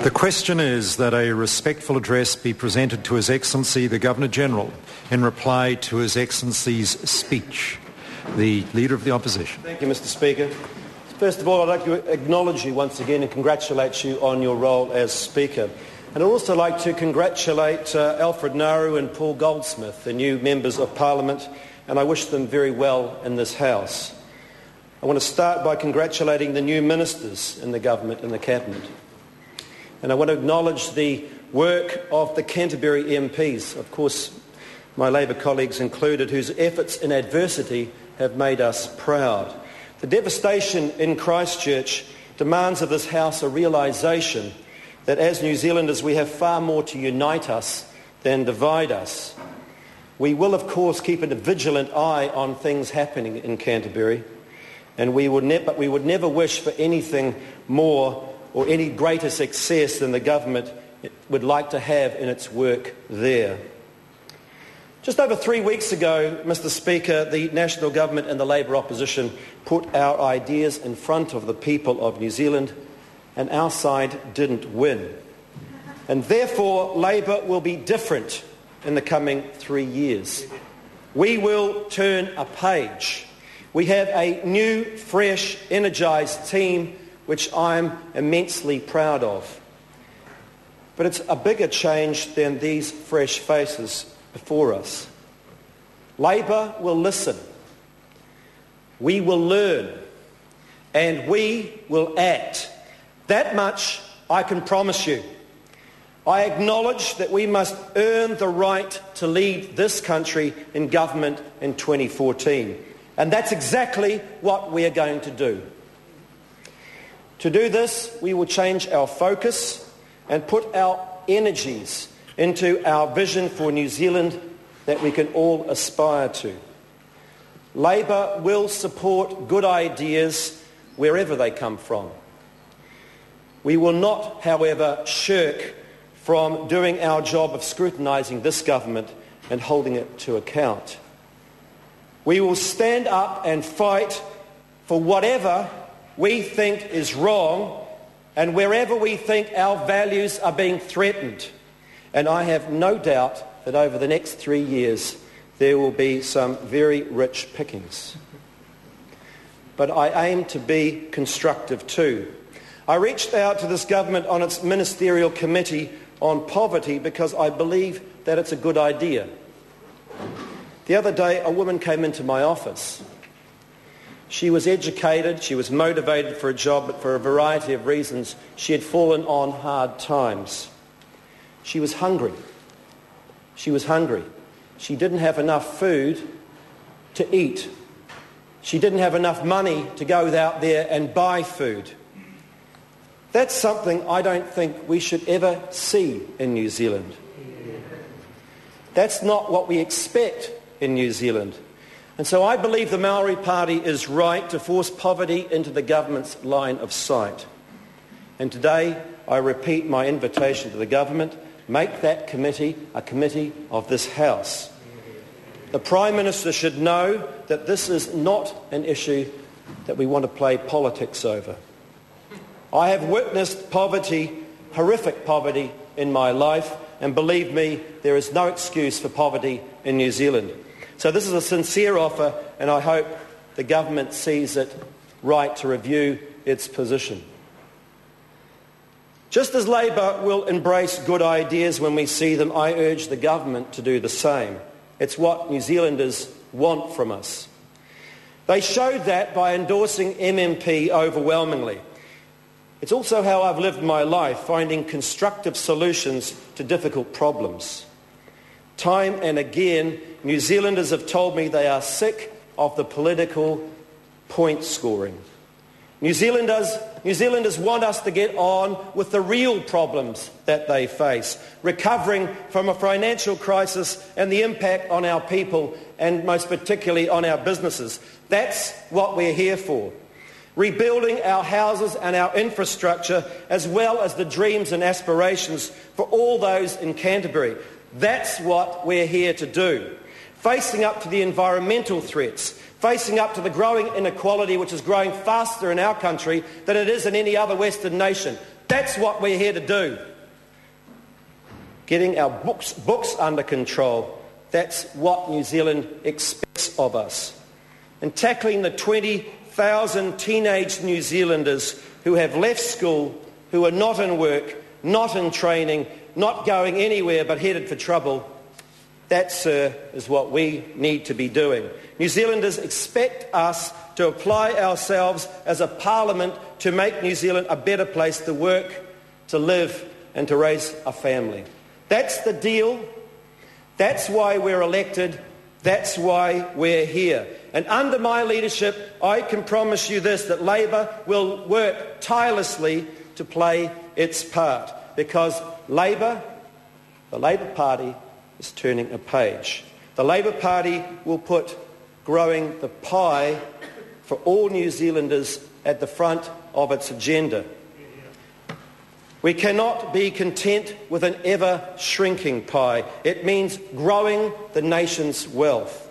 The question is that a respectful address be presented to His Excellency the Governor-General in reply to His Excellency's speech. The Leader of the Opposition. Thank you, Mr. Speaker. First of all, I'd like to acknowledge you once again and congratulate you on your role as Speaker. And I'd also like to congratulate Alfred Nauru and Paul Goldsmith, the new members of Parliament, and I wish them very well in this House. I want to start by congratulating the new ministers in the government and the Cabinet. And I want to acknowledge the work of the Canterbury MPs, of course my Labour colleagues included, whose efforts in adversity have made us proud. The devastation in Christchurch demands of this House a realisation that as New Zealanders we have far more to unite us than divide us. We will of course keep a vigilant eye on things happening in Canterbury, and we would never wish for anything more or any greater success than the government would like to have in its work there. Just over 3 weeks ago, Mr. Speaker, the National Government and the Labour opposition put our ideas in front of the people of New Zealand, and our side didn't win. And therefore, Labour will be different in the coming 3 years. We will turn a page. We have a new, fresh, energised team which I'm immensely proud of. But it's a bigger change than these fresh faces before us. Labour will listen, we will learn, and we will act. That much I can promise you. I acknowledge that we must earn the right to lead this country in government in 2014. And that's exactly what we are going to do. To do this, we will change our focus and put our energies into our vision for New Zealand that we can all aspire to. Labour will support good ideas wherever they come from. We will not, however, shirk from doing our job of scrutinising this government and holding it to account. We will stand up and fight for whatever we think is wrong and wherever we think our values are being threatened. And I have no doubt that over the next 3 years there will be some very rich pickings. But I aim to be constructive too. I reached out to this government on its ministerial committee on poverty because I believe that it's a good idea. The other day a woman came into my office. She was educated, she was motivated for a job, but for a variety of reasons she had fallen on hard times. She was hungry. She was hungry. She didn't have enough food to eat. She didn't have enough money to go out there and buy food. That's something I don't think we should ever see in New Zealand. That's not what we expect in New Zealand. And so I believe the Maori Party is right to force poverty into the government's line of sight. And today I repeat my invitation to the government: make that committee a committee of this House. The Prime Minister should know that this is not an issue that we want to play politics over. I have witnessed poverty, horrific poverty, in my life, and believe me, there is no excuse for poverty in New Zealand. So this is a sincere offer, and I hope the government sees it right to review its position. Just as Labour will embrace good ideas when we see them, I urge the government to do the same. It's what New Zealanders want from us. They showed that by endorsing MMP overwhelmingly. It's also how I've lived my life, finding constructive solutions to difficult problems. Time and again, New Zealanders have told me they are sick of the political point scoring. New Zealanders want us to get on with the real problems that they face, recovering from a financial crisis and the impact on our people and most particularly on our businesses. That's what we're here for. Rebuilding our houses and our infrastructure, as well as the dreams and aspirations for all those in Canterbury. That's what we're here to do. Facing up to the environmental threats, facing up to the growing inequality which is growing faster in our country than it is in any other Western nation. That's what we're here to do. Getting our books under control. That's what New Zealand expects of us. And tackling the 20,000 teenage New Zealanders who have left school, who are not in work, not in training, not going anywhere but headed for trouble. That, sir, is what we need to be doing. New Zealanders expect us to apply ourselves as a parliament to make New Zealand a better place to work, to live and to raise a family. That's the deal. That's why we're elected. That's why we're here. And under my leadership, I can promise you this, that Labor will work tirelessly to play its part, because Labor, the Labor Party, is turning a page. The Labor Party will put growing the pie for all New Zealanders at the front of its agenda. We cannot be content with an ever-shrinking pie. It means growing the nation's wealth.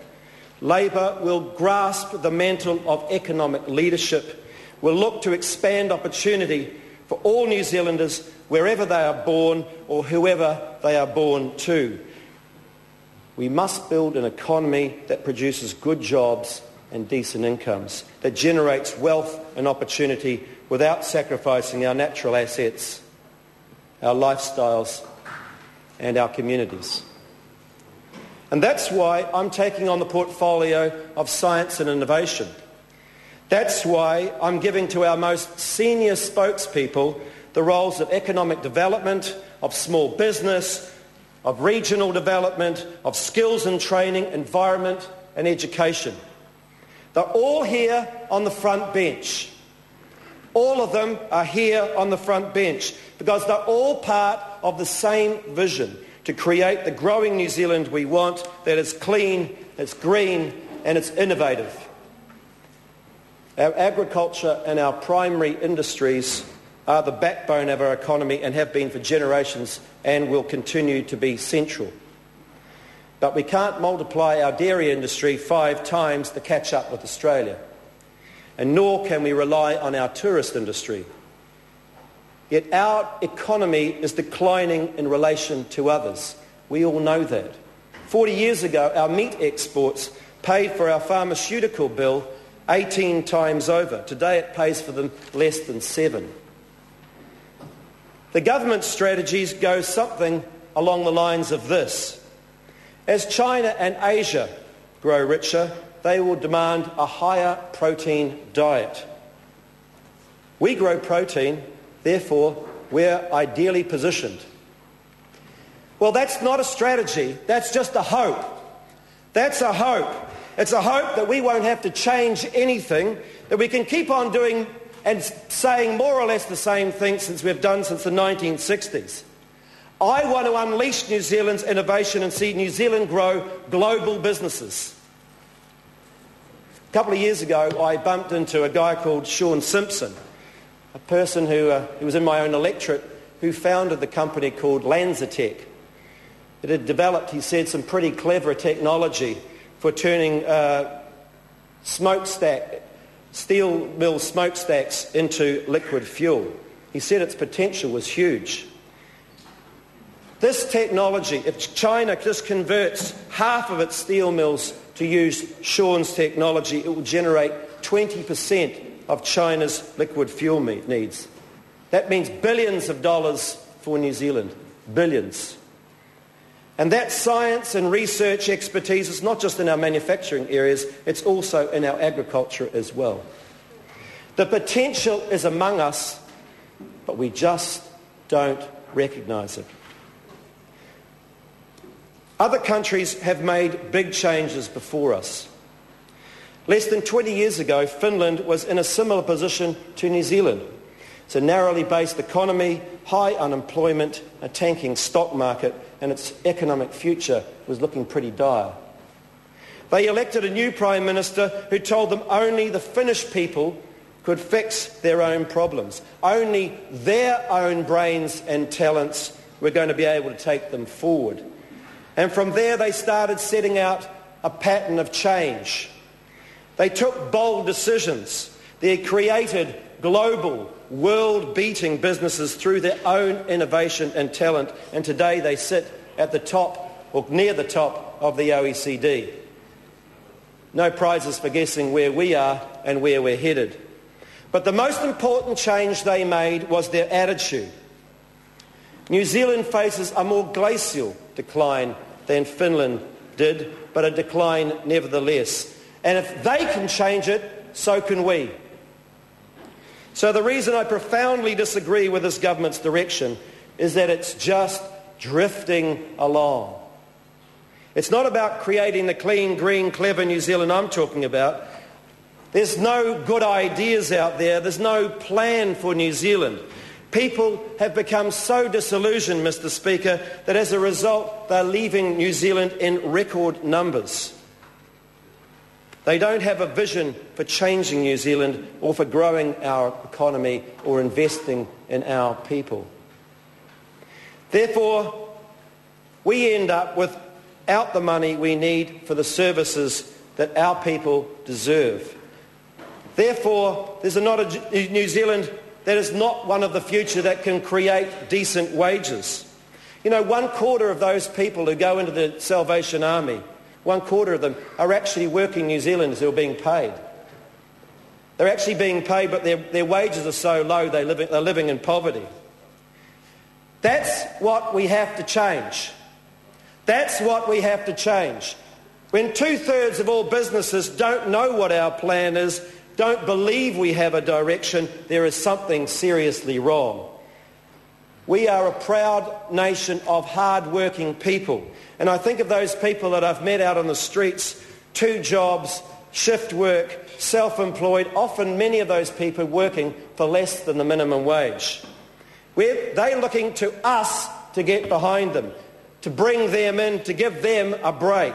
Labor will grasp the mantle of economic leadership, will look to expand opportunity for all New Zealanders wherever they are born or whoever they are born to. We must build an economy that produces good jobs and decent incomes, that generates wealth and opportunity without sacrificing our natural assets, our lifestyles and our communities. And that's why I'm taking on the portfolio of science and innovation. That's why I'm giving to our most senior spokespeople the roles of economic development, of small business, of regional development, of skills and training, environment and education. They're all here on the front bench. All of them are here on the front bench because they're all part of the same vision to create the growing New Zealand we want, that is clean, it's green and it's innovative. Our agriculture and our primary industries are the backbone of our economy and have been for generations and will continue to be central. But we can't multiply our dairy industry 5 times to catch up with Australia. And nor can we rely on our tourist industry. Yet our economy is declining in relation to others. We all know that. 40 years ago, our meat exports paid for our pharmaceutical bill 18 times over. Today it pays for them less than 7. The government's strategies go something along the lines of this. As China and Asia grow richer, they will demand a higher protein diet. We grow protein, therefore we're ideally positioned. Well, that's not a strategy, that's just a hope. That's a hope. It's a hope that we won't have to change anything, that we can keep on doing and saying more or less the same thing since we've done since the 1960s. I want to unleash New Zealand's innovation and see New Zealand grow global businesses. A couple of years ago, I bumped into a guy called Sean Simpson, a person who was in my own electorate, who founded the company called Lanzatech. It had developed, he said, some pretty clever technology for turning steel mill smokestacks into liquid fuel. He said its potential was huge. This technology, if China just converts half of its steel mills to use Sean's technology, it will generate 20% of China's liquid fuel needs. That means billions of dollars for New Zealand. Billions. And that science and research expertise is not just in our manufacturing areas, it's also in our agriculture as well. The potential is among us, but we just don't recognise it. Other countries have made big changes before us. Less than 20 years ago, Finland was in a similar position to New Zealand. It's a narrowly based economy, high unemployment, a tanking stock market, and its economic future was looking pretty dire. They elected a new Prime Minister who told them only the Finnish people could fix their own problems. Only their own brains and talents were going to be able to take them forward. And from there they started setting out a pattern of change. They took bold decisions. They created global, world-beating businesses through their own innovation and talent, and today they sit at the top or near the top of the OECD. No prizes for guessing where we are and where we're headed. But the most important change they made was their attitude. New Zealand faces a more glacial decline than Finland did, but a decline nevertheless. And if they can change it, so can we. So the reason I profoundly disagree with this government's direction is that it's just drifting along. It's not about creating the clean, green, clever New Zealand I'm talking about. There's no good ideas out there. There's no plan for New Zealand. People have become so disillusioned, Mr. Speaker, that as a result they're leaving New Zealand in record numbers. They don't have a vision for changing New Zealand or for growing our economy or investing in our people. Therefore, we end up without the money we need for the services that our people deserve. Therefore, there's not a New Zealand that is not one of the future that can create decent wages. You know, 1/4 of those people who go into the Salvation Army, 1/4 of them are actually working New Zealanders who are being paid. They're actually being paid, but their wages are so low they're living in poverty. That's what we have to change. That's what we have to change. When 2/3 of all businesses don't know what our plan is, don't believe we have a direction, there is something seriously wrong. We are a proud nation of hard-working people. And I think of those people that I've met out on the streets, 2 jobs, shift work, self-employed, often many of those people working for less than the minimum wage. They're looking to us to get behind them, to bring them in, to give them a break.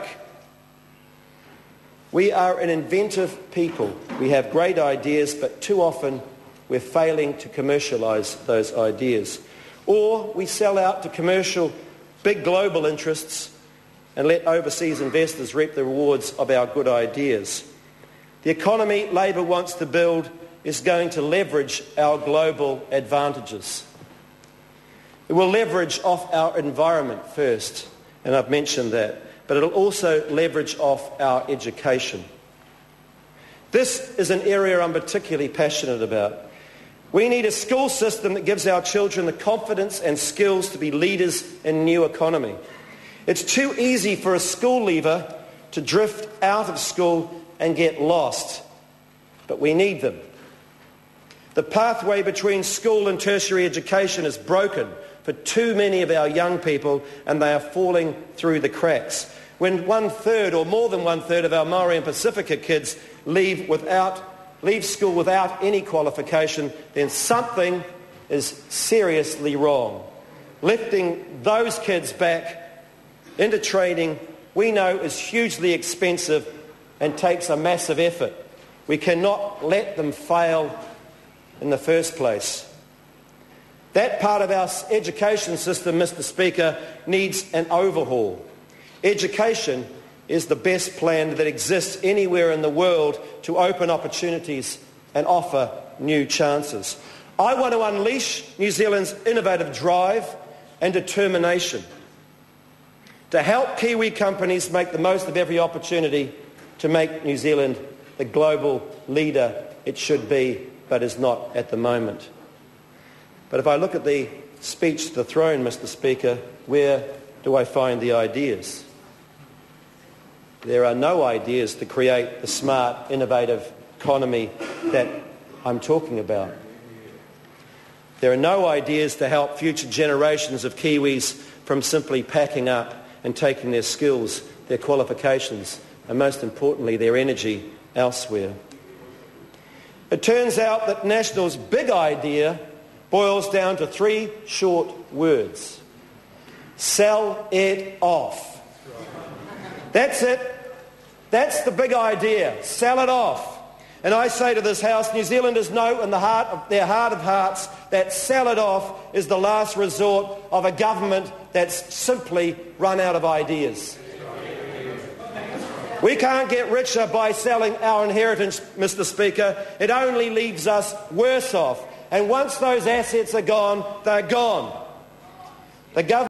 We are an inventive people. We have great ideas, but too often we're failing to commercialise those ideas. Or we sell out to commercial, big global interests and let overseas investors reap the rewards of our good ideas. The economy Labor wants to build is going to leverage our global advantages. It will leverage off our environment first, and I've mentioned that, but it'll also leverage off our education. This is an area I'm particularly passionate about. We need a school system that gives our children the confidence and skills to be leaders in a new economy. It's too easy for a school leaver to drift out of school and get lost, but we need them. The pathway between school and tertiary education is broken for too many of our young people, and they are falling through the cracks. When 1/3 or more than 1/3 of our Maori and Pacifica kids leave school without any qualification, then something is seriously wrong. Lifting those kids back into training, we know, is hugely expensive and takes a massive effort. We cannot let them fail in the first place. That part of our education system, Mr. Speaker, needs an overhaul. Education is the best plan that exists anywhere in the world to open opportunities and offer new chances. I want to unleash New Zealand's innovative drive and determination to help Kiwi companies make the most of every opportunity to make New Zealand the global leader it should be, but is not at the moment. But if I look at the speech to the throne, Mr. Speaker, where do I find the ideas? There are no ideas to create the smart, innovative economy that I'm talking about. There are no ideas to help future generations of Kiwis from simply packing up and taking their skills, their qualifications, and most importantly, their energy elsewhere. It turns out that National's big idea boils down to 3 short words. Sell it off. That's it. That's the big idea. Sell it off. And I say to this House, New Zealanders know in their heart of hearts that sell it off is the last resort of a government that's simply run out of ideas. We can't get richer by selling our inheritance, Mr. Speaker. It only leaves us worse off. And once those assets are gone, they're gone. The government